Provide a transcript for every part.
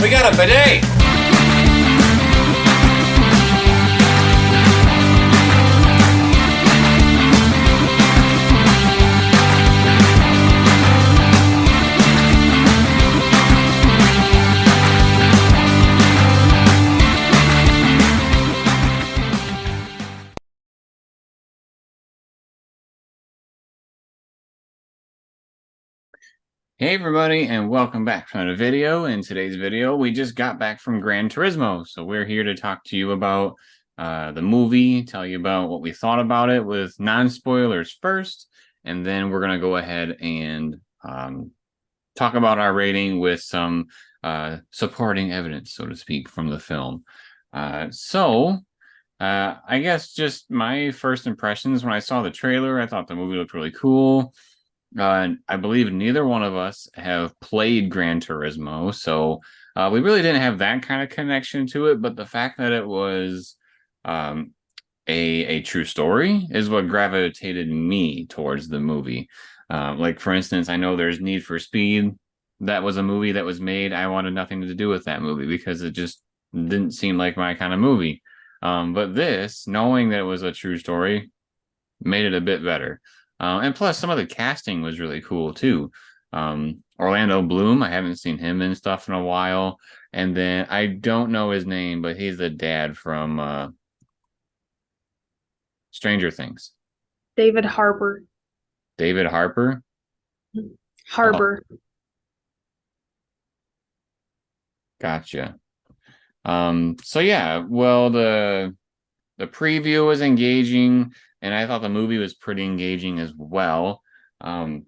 We got a bidet! Hey everybody, and welcome back to another video. In today's video, we just got back from Gran Turismo, so we're here to talk to you about the movie, tell you about what we thought about it with non-spoilers first, and then we're going to go ahead and talk about our rating with some supporting evidence, so to speak, from the film. I guess just my first impressions when I saw the trailer, I thought the movie looked really cool. I believe neither one of us have played Gran Turismo, so we really didn't have that kind of connection to it. But the fact that it was a true story is what gravitated me towards the movie. Like, for instance, I know there's Need for Speed. That was a movie that was made. I wanted nothing to do with that movie because it just didn't seem like my kind of movie. But this, knowing that it was a true story, made it a bit better. And plus, some of the casting was really cool, too. Orlando Bloom, I haven't seen him in stuff in a while. And then, I don't know his name, but he's the dad from Stranger Things. David Harbour. David Harper? Harbour. Oh, gotcha. So yeah, well, the preview was engaging, and I thought the movie was pretty engaging as well. I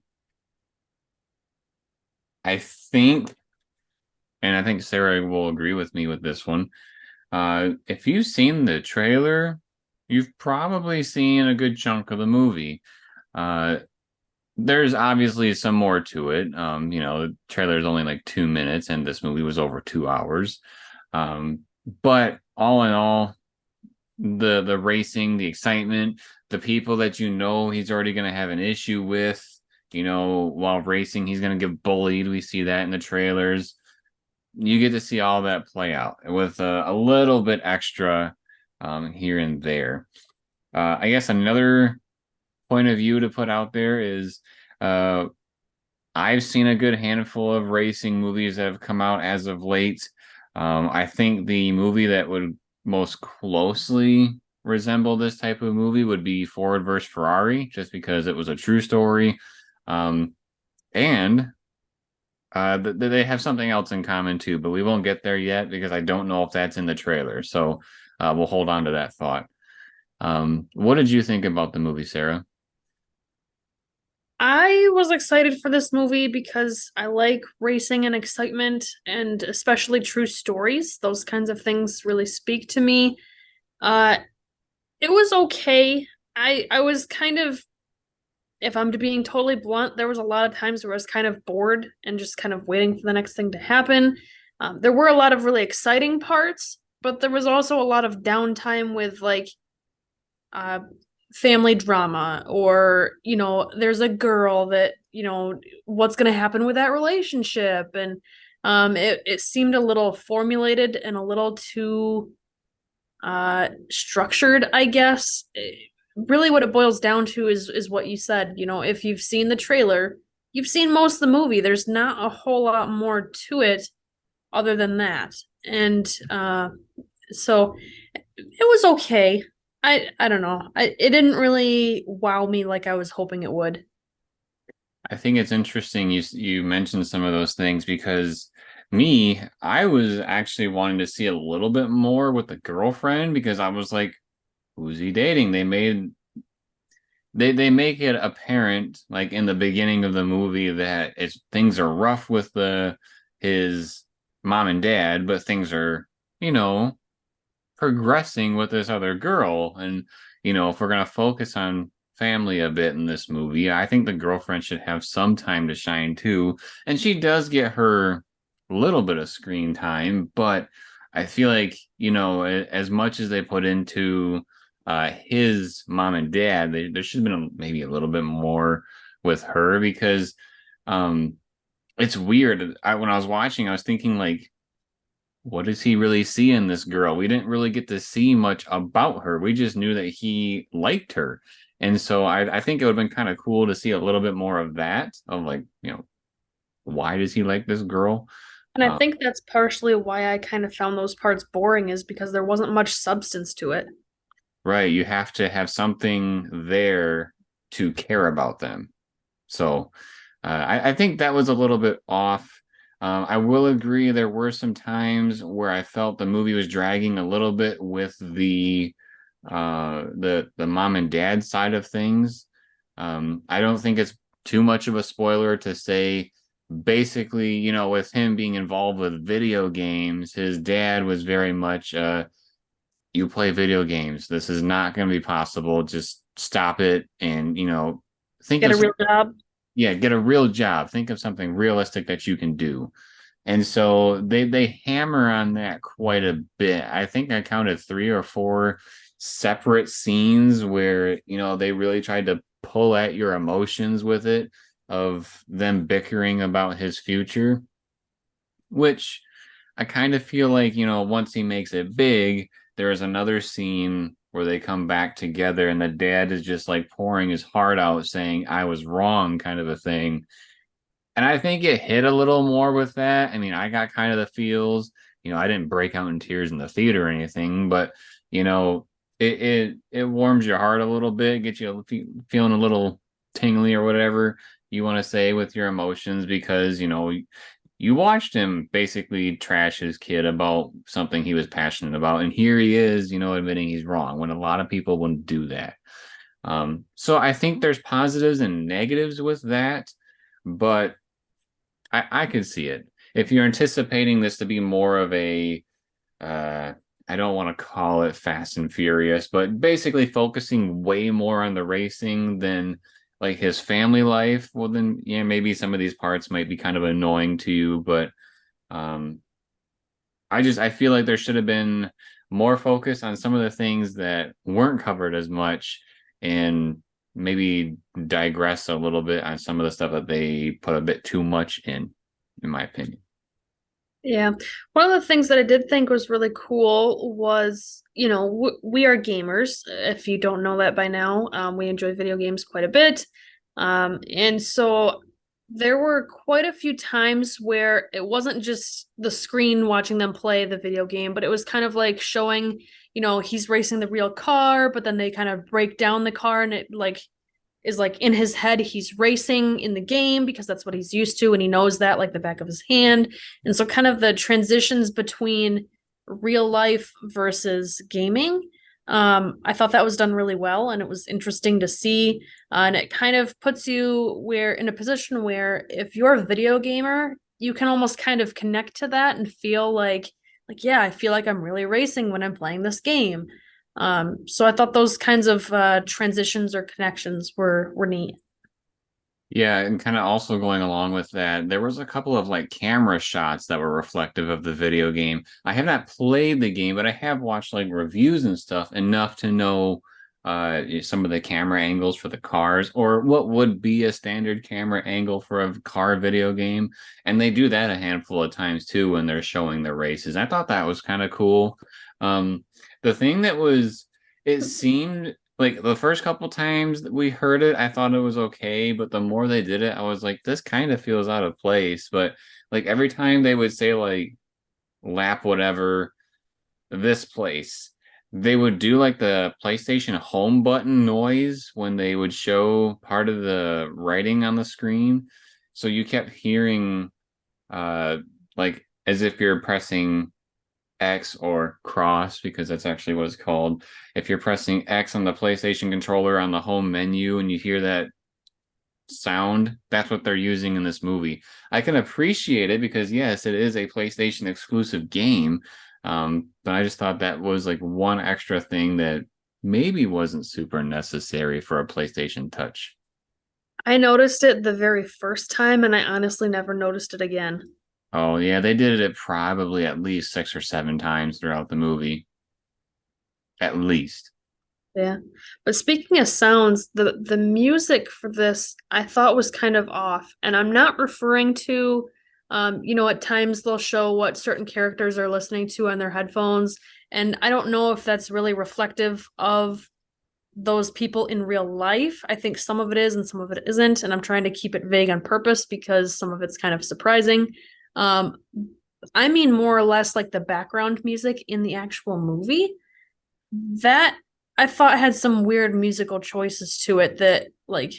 think, and I think Sarah will agree with me with this one. If you've seen the trailer, you've probably seen a good chunk of the movie. There's obviously some more to it. The trailer is only like 2 minutes, and this movie was over 2 hours. But all in all, the racing, the excitement, the people that he's already going to have an issue with, while racing, he's going to get bullied. We see that in the trailers. You get to see all that play out with a little bit extra here and there. I guess another point of view to put out there is I've seen a good handful of racing movies that have come out as of late. I think the movie that would most closely resemble this type of movie would be Ford versus Ferrari, just because it was a true story. And they have something else in common too, but we won't get there yet because I don't know if that's in the trailer. So we'll hold on to that thought. What did you think about the movie, Sarah? I was excited for this movie because I like racing and excitement and especially true stories. Those kinds of things really speak to me. Uh it was okay. I was kind of, if I'm being totally blunt, there was a lot of times where I was kind of bored and just kind of waiting for the next thing to happen. There were a lot of really exciting parts, but there was also a lot of downtime with like uh family drama, or there's a girl that, what's going to happen with that relationship. And it seemed a little formulated and a little too structured, I guess. Really what it boils down to is what you said. If you've seen the trailer, you've seen most of the movie. There's not a whole lot more to it other than that. And so it was okay. I don't know. It didn't really wow me like I was hoping it would. I think it's interesting you mentioned some of those things because I was actually wanting to see a little bit more with the girlfriend because I was like, who's he dating? They make it apparent, like in the beginning of the movie, that things are rough with his mom and dad, but things are, progressing with this other girl. And, if we're gonna focus on family a bit in this movie, I think the girlfriend should have some time to shine too. And she does get her little bit of screen time, but I feel like, as much as they put into his mom and dad, there should have been maybe a little bit more with her because it's weird. When I was watching, I was thinking like what does he really see in this girl? We didn't really get to see much about her. We just knew that he liked her. And so I think it would have been kind of cool to see a little bit more of that, of like, why does he like this girl? And I think that's partially why I kind of found those parts boring, is because there wasn't much substance to it. Right. You have to have something there to care about them. So I think that was a little bit off. I will agree there were some times where I felt the movie was dragging a little bit with the mom and dad side of things. I don't think it's too much of a spoiler to say basically, with him being involved with video games, his dad was very much you play video games. This is not going to be possible. Just stop it and, think Get of a real job. yeah, get a real job. Think of something realistic that you can do. And so they hammer on that quite a bit. I think I counted three or four separate scenes where, they really tried to pull at your emotions with it of them bickering about his future, which I kind of feel like, once he makes it big, there's another scene where they come back together and the dad is just like pouring his heart out saying, I was wrong, kind of a thing. And I think it hit a little more with that. I mean, I got kind of the feels, I didn't break out in tears in the theater or anything, but, it warms your heart a little bit, gets you feeling a little tingly or whatever you want to say with your emotions because, you watched him basically trash his kid about something he was passionate about. And here he is, admitting he's wrong when a lot of people wouldn't do that. So I think there's positives and negatives with that, but I could see it. If you're anticipating this to be more of a, uh, I don't want to call it Fast and Furious, but basically focusing way more on the racing than like his family life, well, then, yeah, maybe some of these parts might be kind of annoying to you, but um, I feel like there should have been more focus on some of the things that weren't covered as much and maybe digress a little bit on some of the stuff that they put a bit too much in my opinion. Yeah. One of the things that I did think was really cool was, we are gamers. If you don't know that by now, we enjoy video games quite a bit. And so there were quite a few times where it wasn't just the screen watching them play the video game, but it was kind of like showing, he's racing the real car, but then they kind of break down the car and it like is like in his head he's racing in the game because that's what he's used to and he knows that like the back of his hand. And so kind of the transitions between real life versus gaming, I thought that was done really well and it was interesting to see. And it kind of puts you where in a position where if you're a video gamer, you can almost kind of connect to that and feel like yeah, I feel like I'm really racing when I'm playing this game. So I thought those kinds of transitions or connections were neat. Yeah, and kind of also going along with that, there was a couple of like camera shots that were reflective of the video game. I have not played the game, but I have watched like reviews and stuff enough to know some of the camera angles for the cars or what would be a standard camera angle for a car video game. And they do that a handful of times too when they're showing the races. I thought that was kind of cool. Um, the thing that was, it seemed like the first couple times that we heard it, I thought it was okay, but the more they did it, I was like, this kind of feels out of place. But like every time they would say like lap whatever this place, they would do like the PlayStation home button noise when they would show part of the writing on the screen. So you kept hearing uh like as if you're pressing X or cross because that's actually what it's called. If you're pressing X on the PlayStation controller on the home menu and you hear that sound, that's what they're using in this movie. I can appreciate it because yes, it is a PlayStation exclusive game. But I just thought that was like one extra thing that maybe wasn't super necessary for a PlayStation Touch. I noticed it the very first time, and I honestly never noticed it again. Oh yeah, they did it probably at least 6 or 7 times throughout the movie. At least. Yeah. But speaking of sounds, the music for this I thought was kind of off. And I'm not referring to At times they'll show what certain characters are listening to on their headphones, and I don't know if that's really reflective of those people in real life. I think some of it is and some of it isn't, and I'm trying to keep it vague on purpose because some of it's kind of surprising. Um, I mean more or less like the background music in the actual movie. That I thought had some weird musical choices to it that like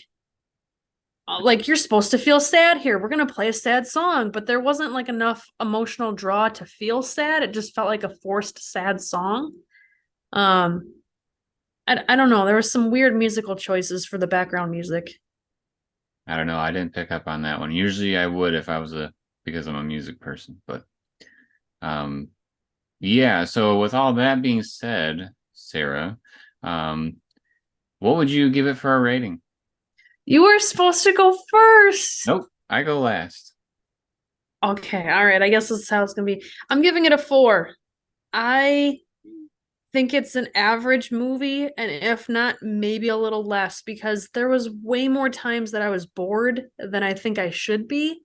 you're supposed to feel sad here. We're gonna play a sad song, but there wasn't like enough emotional draw to feel sad. It just felt like a forced sad song. Um, I don't know. There were some weird musical choices for the background music. I don't know. I didn't pick up on that one. Usually I would if I was because I'm a music person, but um yeah, so with all that being said, Sarah, um what would you give it for a rating? You were supposed to go first. Nope, I go last. Okay, all right. I guess this is how it's gonna be. I'm giving it a 4. I think it's an average movie, and if not, maybe a little less, because there was way more times that I was bored than I think I should be.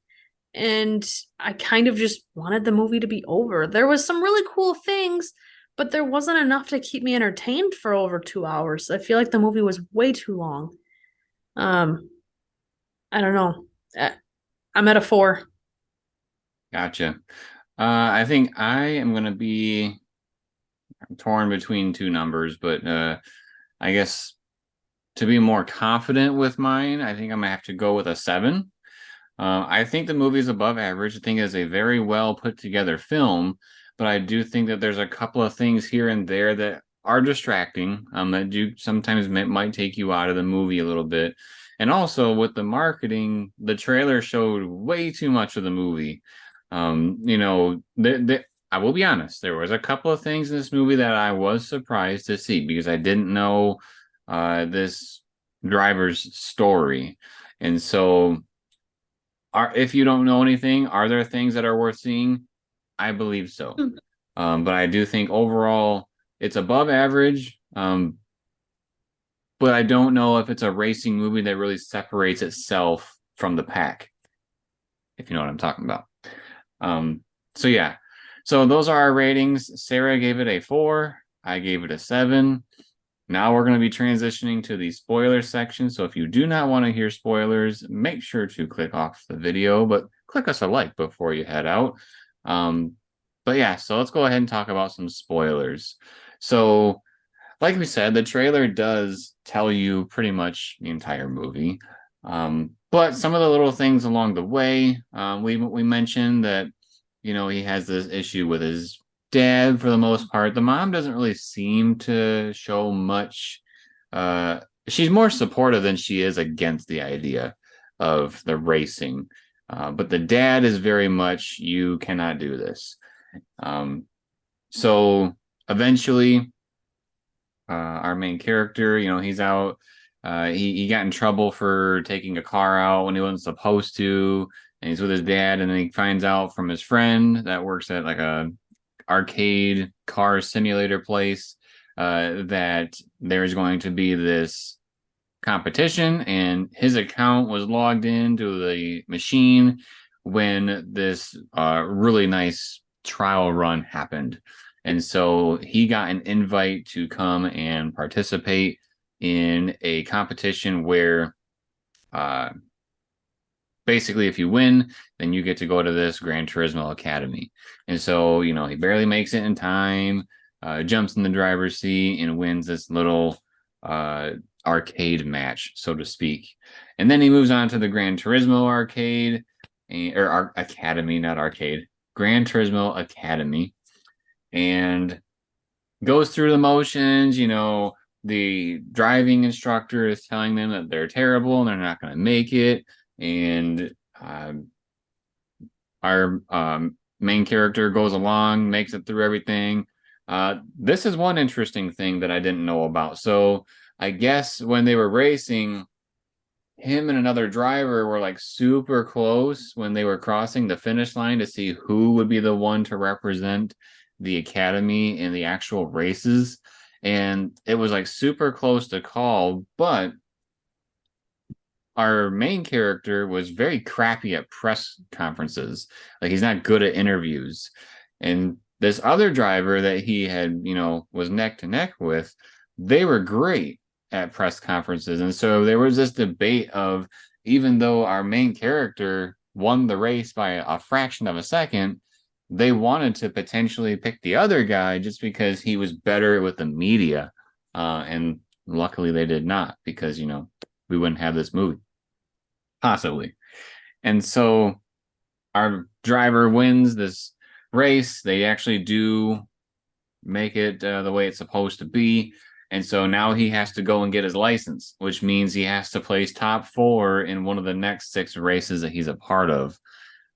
And I kind of just wanted the movie to be over. There was some really cool things, but there wasn't enough to keep me entertained for over 2 hours. I feel like the movie was way too long. Um, I don't know. I'm at a 4. Gotcha. I think I am gonna be torn between two numbers, but I guess to be more confident with mine, I think I'm gonna have to go with a 7. I think the movie is above average. I think it's a very well put together film, but I do think that there's a couple of things here and there that are distracting, that do sometimes might take you out of the movie a little bit. And also with the marketing, the trailer showed way too much of the movie. I will be honest, there was a couple of things in this movie that I was surprised to see because I didn't know this driver's story. And so if you don't know anything, are there things that are worth seeing? I believe so. But I do think overall it's above average. But I don't know if it's a racing movie that really separates itself from the pack, if you know what I'm talking about. So yeah. So those are our ratings. Sarah gave it a 4. I gave it a 7. Now we're going to be transitioning to the spoiler section. So if you do not want to hear spoilers, make sure to click off the video, but click us a like before you head out. But yeah, so let's go ahead and talk about some spoilers. So, like we said, the trailer does tell you pretty much the entire movie. But some of the little things along the way, we mentioned that he has this issue with his dad for the most part. The mom doesn't really seem to show much. She's more supportive than she is against the idea of the racing. But the dad is very much, you cannot do this. So eventually, our main character, he's out. He got in trouble for taking a car out when he wasn't supposed to, and he's with his dad, and then he finds out from his friend that works at like a arcade car simulator place that there's going to be this competition, and his account was logged into the machine when this really nice trial run happened. And so he got an invite to come and participate in a competition where basically if you win, then you get to go to this Gran Turismo Academy. And so, he barely makes it in time, jumps in the driver's seat and wins this little arcade match, so to speak. And then he moves on to the Gran Turismo arcade, or academy, not arcade, Gran Turismo Academy, and goes through the motions. The driving instructor is telling them that they're terrible and they're not going to make it. And our main character goes along, makes it through everything. This is one interesting thing that I didn't know about. So I guess when they were racing, him and another driver were like super close when they were crossing the finish line to see who would be the one to represent the academy in the actual races. And it was like super close to call, but our main character was very crappy at press conferences. Like he's not good at interviews. And this other driver that he had, was neck to neck with, they were great at press conferences. And so there was this debate of, even though our main character won the race by a fraction of a second, they wanted to potentially pick the other guy just because he was better with the media. And luckily they did not, because, we wouldn't have this movie. Possibly. And so our driver wins this race. They actually do make it the way it's supposed to be. And so now he has to go and get his license, which means he has to place top 4 in one of the next 6 races that he's a part of.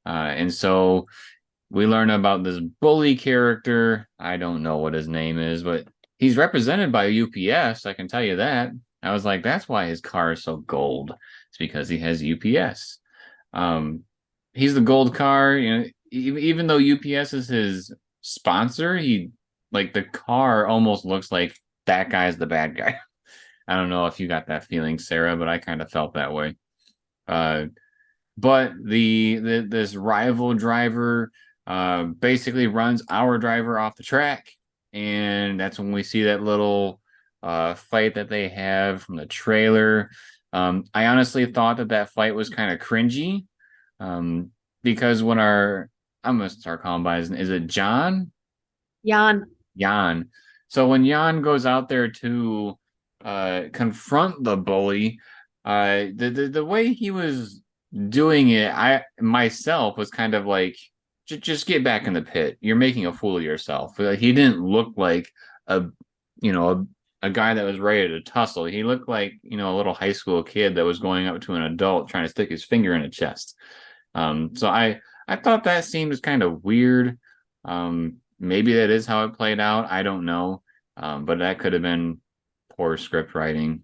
And so we learn about this bully character. I don't know what his name is, but he's represented by UPS. I can tell you that. I was like, that's why his car is so gold. It's because he has UPS. He's the gold car. Even though UPS is his sponsor, he like the car almost looks like that guy's the bad guy. I don't know if you got that feeling, Sarah, but I kind of felt that way. But this rival driver basically runs our driver off the track, and that's when we see that little fight that they have from the trailer. I honestly thought that fight was kind of cringy, because when I'm gonna start calling by is it John? Jan. Jan. So when Jan goes out there to confront the bully, the way he was doing it, I myself was kind of like, just get back in the pit. You're making a fool of yourself. He didn't look like a you know a guy that was ready to tussle. He looked like a little high school kid that was going up to an adult trying to stick his finger in a chest. So I thought that scene was kind of weird. Maybe that is how it played out. I don't know. But that could have been poor script writing.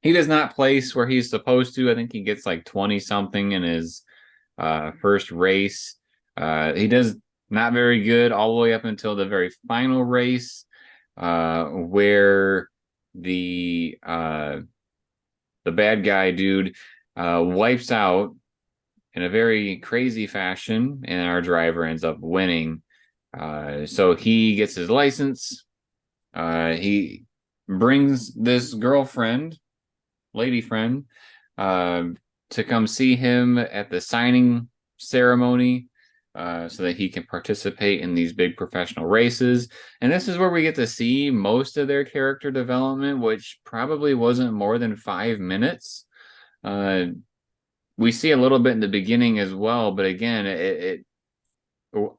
He does not place where he's supposed to. I think he gets like 20 something in his first race. He does not very good all the way up until the very final race, where the bad guy dude wipes out in a very crazy fashion, and our driver ends up winning. So he gets his license. He brings this girlfriend, lady friend, to come see him at the signing ceremony, so that he can participate in these big professional races. And this is where we get to see most of their character development, which probably wasn't more than 5 minutes. We see a little bit in the beginning as well, but again,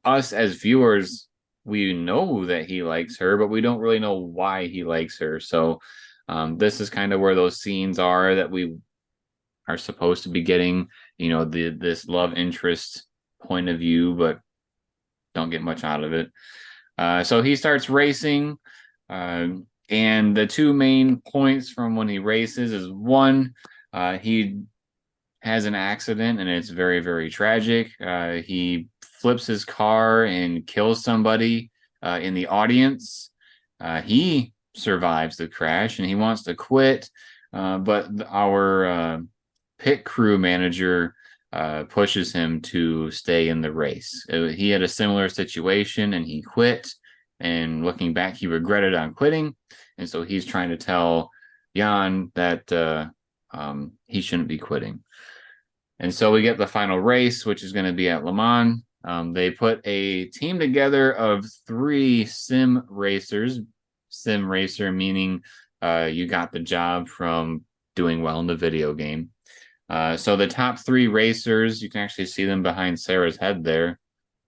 us as viewers, we know that he likes her, but we don't really know why he likes her. So this is kind of where those scenes are that we are supposed to be getting, this love interest point of view, but don't get much out of it. So he starts racing, and the 2 main points from when he races is, one, he has an accident and it's very, very tragic. He flips his car and kills somebody in the audience. He survives the crash and he wants to quit, but our pit crew manager pushes him to stay in the race. He had a similar situation and he quit. And looking back, he regretted on quitting. And so he's trying to tell Jan that he shouldn't be quitting. And so we get the final race, which is going to be at Le Mans. They put a team together of 3 sim racers. Sim racer meaning you got the job from doing well in the video game. So the top 3 racers, you can actually see them behind Sarah's head there.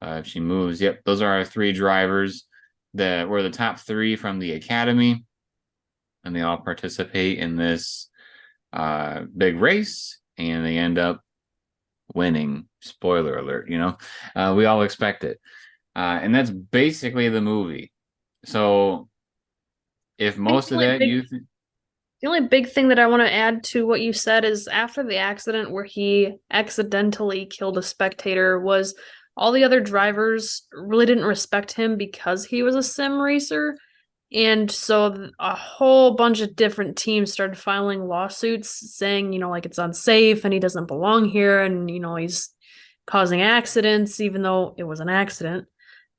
If she moves, yep, those are our 3 drivers that were the top 3 from the academy. And they all participate in this big race, and they end up winning. Spoiler alert, we all expect it. And that's basically the movie. So if most of that The only big thing that I want to add to what you said is, after the accident where he accidentally killed a spectator, was all the other drivers really didn't respect him because he was a sim racer. And so a whole bunch of different teams started filing lawsuits saying, like it's unsafe and he doesn't belong here and, he's causing accidents, even though it was an accident.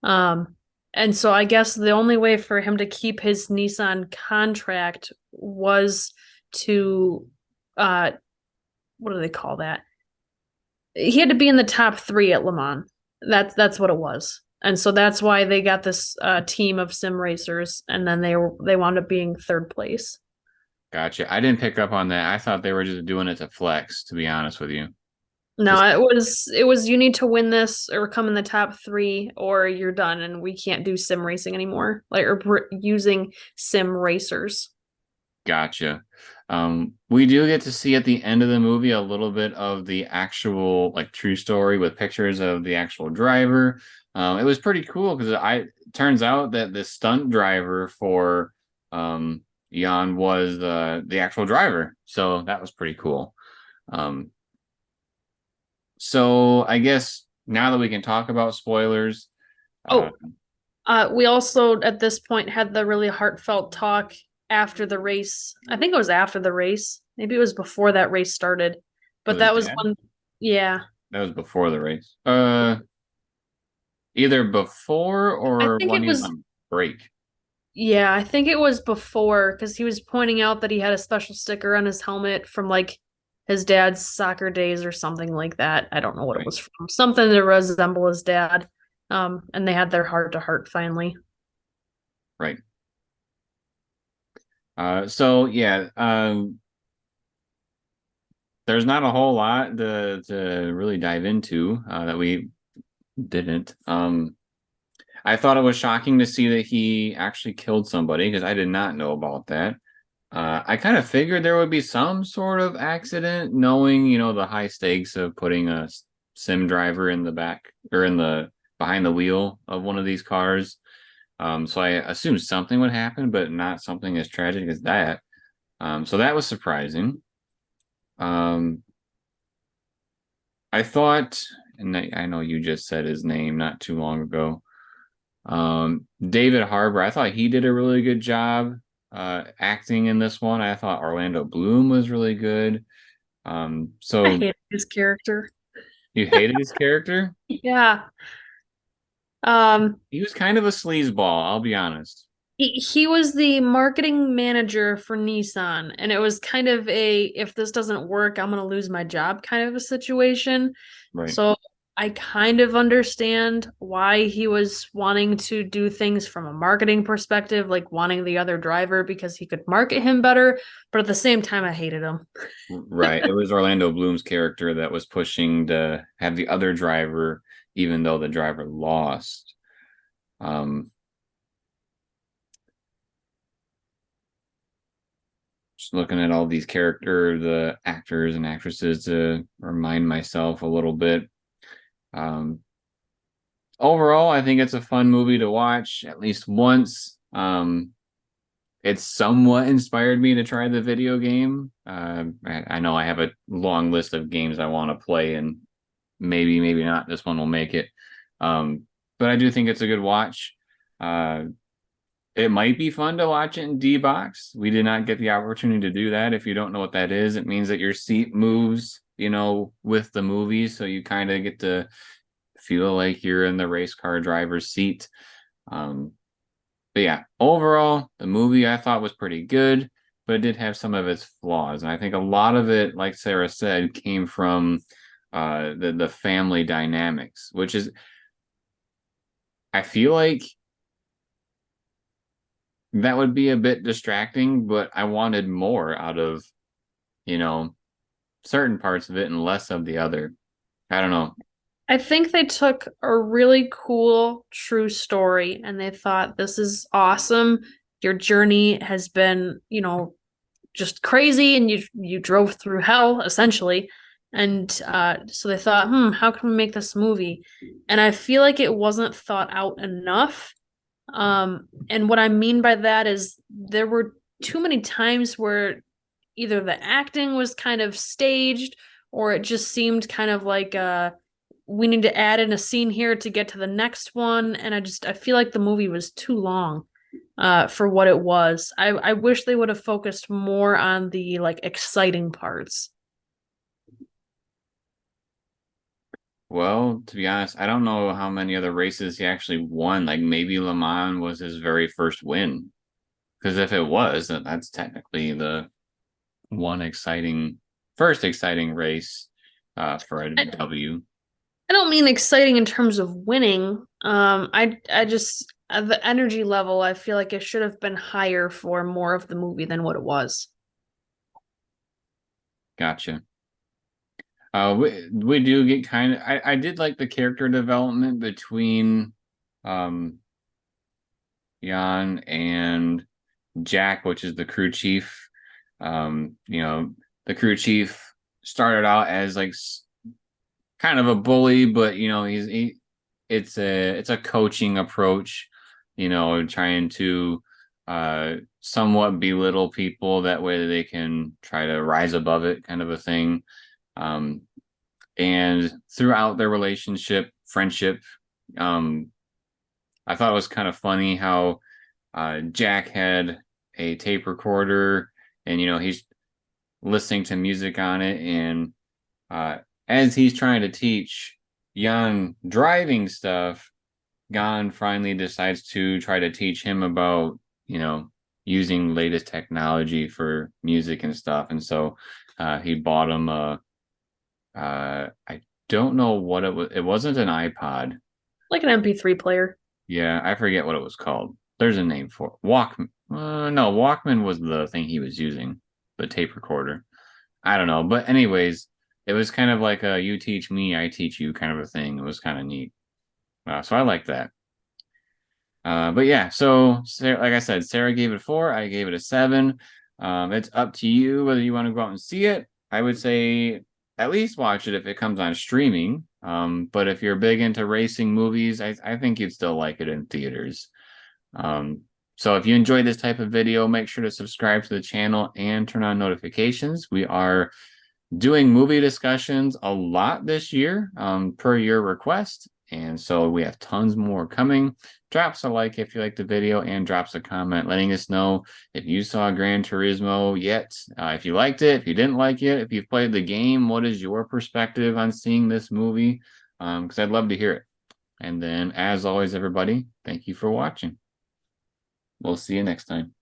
Um, and so I guess the only way for him to keep his Nissan contract was to, uh, what do they call that? He had to be in the top three at Le Mans. That's what it was. And so that's why they got this team of sim racers, and then they wound up being third place. Gotcha. I didn't pick up on that. I thought they were just doing it to flex, to be honest with you. No, Just it was you need to win this or come in the top three or you're done, and we can't do sim racing anymore. Like or using sim racers. gotcha. We do get to see at the end of the movie a little bit of the actual like true story with pictures of the actual driver. It was pretty cool because I turns out that the stunt driver for Jan was the actual driver. So that was pretty cool. Um, so I guess now that we can talk about spoilers, uh, Oh, we also at this point had the really heartfelt talk after the race. I think it was after the race. Maybe it was before that race started. But with his that was dad. when, yeah. That was before the race. Either before I or think when it he was was, on break. yeah, I think it was before because he was pointing out that he had a special sticker on his helmet from like his dad's soccer days or something like that. I don't know what it Right. was from. Something to resemble his dad. And they had their heart to heart finally. Right. So yeah, there's not a whole lot to really dive into that we didn't. I thought it was shocking to see that he actually killed somebody because I did not know about that. I kind of figured there would be some sort of accident, knowing the high stakes of putting a sim driver in the back or in the behind the wheel of one of these cars. So I assumed something would happen, but not something as tragic as that. So that was surprising. Um, I thought, and I know you just said his name not too long ago. David Harbour, I thought he did a really good job acting in this one. I thought Orlando Bloom was really good. I So hated his character. you hated his character? Yeah. Um, He was kind of a sleazeball, I'll be honest. he was the marketing manager for Nissan, and it was kind of a if this doesn't work, I'm gonna lose my job kind of a situation. Right. So I kind of understand why he was wanting to do things from a marketing perspective, like wanting the other driver because he could market him better, but at the same time, I hated him. Right. It was Orlando Bloom's character that was pushing to have the other driver, even though the driver lost. Um, just looking at all these the actors and actresses to remind myself a little bit. Um, Overall, I think it's a fun movie to watch at least once. It's somewhat inspired me to try the video game. I know I have a long list of games I want to play, and maybe not this one will make it. Um, but I do think it's a good watch. Uh, it might be fun to watch it in D box. We did not get the opportunity to do that. If you don't know what that is, it means that your seat moves, with the movie, so you kind of get to feel like you're in the race car driver's seat. Um, but yeah, overall, the movie I thought was pretty good, but it did have some of its flaws. And I think a lot of it, like Sarah said, came from the family dynamics, which is I feel like that would be a bit distracting, but I wanted more out of, you know, certain parts of it and less of the other. I don't know. I think they took a really cool true story and they thought, this is awesome. Your journey has been, just crazy and you drove through hell essentially. And so they thought, how can we make this movie? And I feel like it wasn't thought out enough. And what I mean by that is there were too many times where either the acting was kind of staged or it just seemed kind of like we need to add in a scene here to get to the next one. And I feel like the movie was too long. for what it was. I wish they would have focused more on the like exciting parts. Well, to be honest, I don't know how many other races he actually won. Like maybe Le Mans was his very first win. Because if it was, then that's technically the one exciting first exciting race for a I, W. I don't mean exciting in terms of winning. I just the energy level, I feel like it should have been higher for more of the movie than what it was. Gotcha. We do get kind of I did like the character development between um Jan and Jack, which is the crew chief. You know, the crew chief started out as like kind of a bully, but you know, it's a coaching approach, you know, trying to somewhat belittle people that way they can try to rise above it kind of a thing. Um and throughout their relationship, friendship, um I thought it was kind of funny how Jack had a tape recorder and you know he's listening to music on it and uh, as he's trying to teach Jan driving stuff, Jan finally decides to try to teach him about, you know, using latest technology for music and stuff. And so he bought him I don't know what it was. It wasn't an iPod. Like an MP3 player. Yeah, I forget what it was called. There's a name for it. Walkman. No, Walkman was the thing he was using, the tape recorder. I don't know. But anyways, it was kind of like a you teach me, I teach you kind of a thing. It was kind of neat. So I like that. But yeah, so Sarah, like I said, Sarah gave it a 4. I gave it a 7. It's up to you whether you want to go out and see it. I would say at least watch it if it comes on streaming. But if you're big into racing movies, I think you'd still like it in theaters. Um, so if you enjoyed this type of video, make sure to subscribe to the channel and turn on notifications. We are doing movie discussions a lot this year, per your request. And so we have tons more coming. Drops a like if you like the video and drops a comment letting us know if you saw Gran Turismo yet, if you liked it, if you didn't like it, if you've played the game, what is your perspective on seeing this movie? Because I'd love to hear it. And then, as always, everybody, thank you for watching. We'll see you next time.